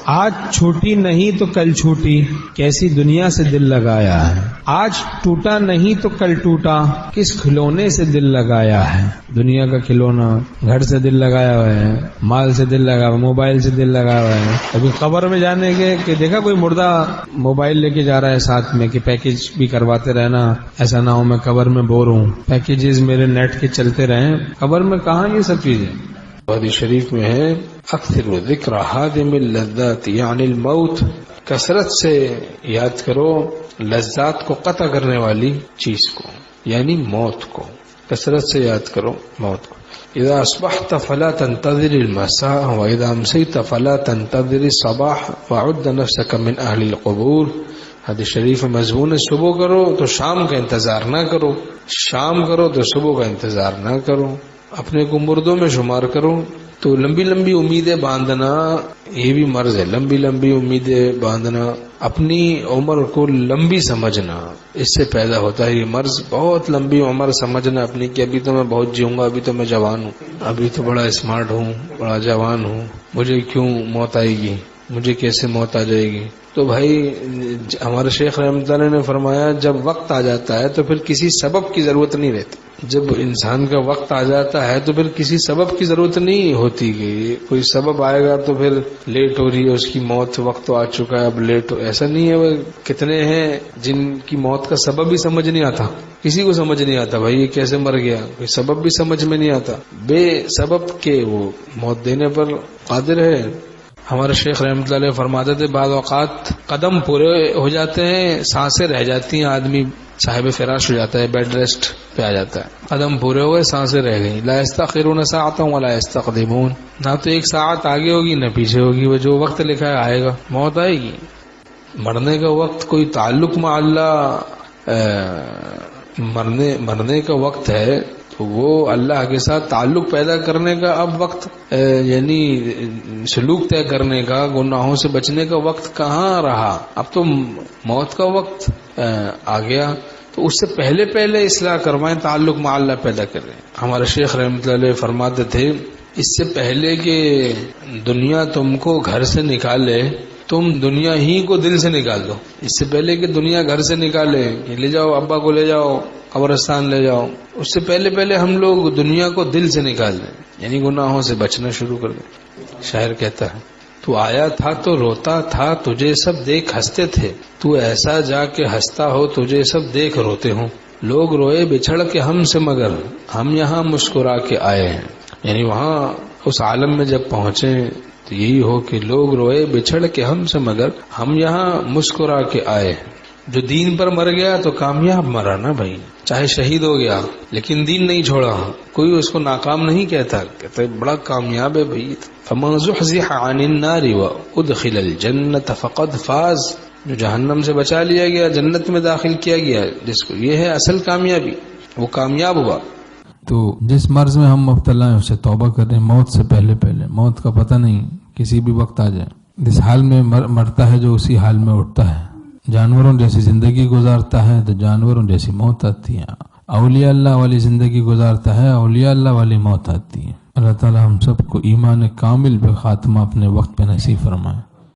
آج چھوٹی نہیں تو کل چھوٹی، کیسی دنیا سے دل لگایا ہے۔ آج ٹوٹا نہیں تو کل ٹوٹا، کس کھلونے سے دل لگایا ہے۔ دنیا کا کھلونا، گھر سے دل لگایا ہوا ہے، مال سے دل لگا ہوا، موبائل سے دل لگا ہوا ہے۔ ابھی قبر میں جانے کے کہ دیکھا کوئی مردہ موبائل لے کے جا رہا ہے ساتھ میں کہ پیکج بھی کرواتے رہنا، ایسا نہ ہو میں قبر میں بور ہوں، پیکیجز میرے نیٹ کے چلتے رہیں۔ قبر میں کہاں یہ سب چیزیں؟ حدیث شریف میں ہے اکثر ذکر حادم اللذات یعنی الموت، کثرت سے یاد کرو لذات کو قطع کرنے والی چیز کو، یعنی موت کو، کثرت سے یاد کرو موت کو۔ اذا اصبحت فلا تنتظر المساء واذا امسيت فلا تنتظر الصباح وعد نفسك من اهل القبور۔ حدیث شریف مضمون صبح کرو تو شام کا انتظار نہ کرو، شام کرو تو صبح کا انتظار نہ کرو، اپنے کو مردوں میں شمار کرو۔ تو لمبی لمبی امیدیں باندھنا یہ بھی مرض ہے، لمبی لمبی امیدیں باندھنا، اپنی عمر کو لمبی سمجھنا، اس سے پیدا ہوتا ہے یہ مرض۔ بہت لمبی عمر سمجھنا اپنی کہ ابھی تو میں بہت جیوں گا، ابھی تو میں جوان ہوں، ابھی تو بڑا اسمارٹ ہوں، بڑا جوان ہوں، مجھے کیوں موت آئے گی، مجھے کیسے موت آ جائے گی۔ تو بھائی ہمارے شیخ رحمۃ اللہ نے فرمایا جب وقت آ جاتا ہے تو پھر کسی سبب کی ضرورت نہیں رہتی۔ جب انسان کا وقت آ جاتا ہے تو پھر کسی سبب کی ضرورت نہیں ہوتی کہ کوئی سبب آئے گا تو پھر لیٹ ہو رہی ہے اس کی موت، وقت تو آ چکا ہے اب لیٹ ہو، ایسا نہیں ہے۔ وہ کتنے ہیں جن کی موت کا سبب بھی سمجھ نہیں آتا، کسی کو سمجھ نہیں آتا بھائی یہ کیسے مر گیا، کوئی سبب بھی سمجھ میں نہیں آتا، بے سبب کے وہ موت دینے پر قادر ہے۔ ہمارے شیخ رحمۃ اللہ علیہ فرماتے تھے بعض اوقات قدم پورے ہو جاتے ہیں، سانسیں رہ جاتی ہیں، آدمی صاحب فراش ہو جاتا ہے، بیڈ ریسٹ پہ آ جاتا ہے، قدم پورے ہوئے سانسیں رہ گئیں۔ لا یستأخرون ساعۃ ولا یستقدمون، نہ تو ایک ساعت آگے ہوگی نہ پیچھے ہوگی، وہ جو وقت لکھا ہے آئے گا، موت آئے گی۔ مرنے کا وقت کوئی تعلق مع اللہ، مرنے کا وقت ہے تو وہ اللہ کے ساتھ تعلق پیدا کرنے کا اب وقت، یعنی سلوک طے کرنے کا، گناہوں سے بچنے کا وقت کہاں رہا، اب تو موت کا وقت آ گیا۔ تو اس سے پہلے پہلے اصلاح کروائیں، تعلق مع اللہ پیدا کریں۔ ہمارے شیخ رحمۃ اللہ علیہ فرماتے تھے اس سے پہلے کہ دنیا تم کو گھر سے نکالے تم دنیا ہی کو دل سے نکال دو، اس سے پہلے کہ دنیا گھر سے نکالے کہ لے جاؤ ابا کو، لے جاؤ قبرستان لے جاؤ، اس سے پہلے پہلے ہم لوگ دنیا کو دل سے نکال دیں، یعنی گناہوں سے بچنا شروع کر دیں۔ شاعر کہتا ہے تو آیا تھا تو روتا تھا، تجھے سب دیکھ ہنستے تھے، تو ایسا جا کے ہنستا ہو، تجھے سب دیکھ روتے ہوں۔ لوگ روئے بچھڑ کے ہم سے مگر ہم یہاں مسکرا کے آئے ہیں، یعنی وہاں اس عالم میں جب پہنچے تو یہی ہو کہ لوگ روئے بچھڑ کے ہم سے مگر ہم یہاں مسکرا کے آئے ہیں۔ جو دین پر مر گیا تو کامیاب مرا نا بھائی، چاہے شہید ہو گیا لیکن دین نہیں چھوڑا، کوئی اس کو ناکام نہیں کہتا، کہتا ہے بڑا کامیاب ہے بھائی۔ فمن زحزح عن النار وادخل الجنة فقد فاز، جو جہنم سے بچا لیا گیا، جنت میں داخل کیا گیا، جس کو یہ ہے اصل کامیابی، وہ کامیاب ہوا۔ تو جس مرض میں ہم مبتلا ہیں اسے توبہ کریں، موت سے پہلے پہلے، موت کا پتہ نہیں کسی بھی وقت آ جائے۔ جس حال میں مرتا ہے جو اسی حال میں اٹھتا ہے، جانوروں جیسی زندگی گزارتا ہے تو جانوروں جیسی موت آتی ہے، اولیاء اللہ والی زندگی گزارتا ہے، اولیاء اللہ والی موت آتی ہے۔ اللہ تعالی ہم سب کو ایمان کامل پہ خاتمہ اپنے وقت پہ نصیب فرمائے۔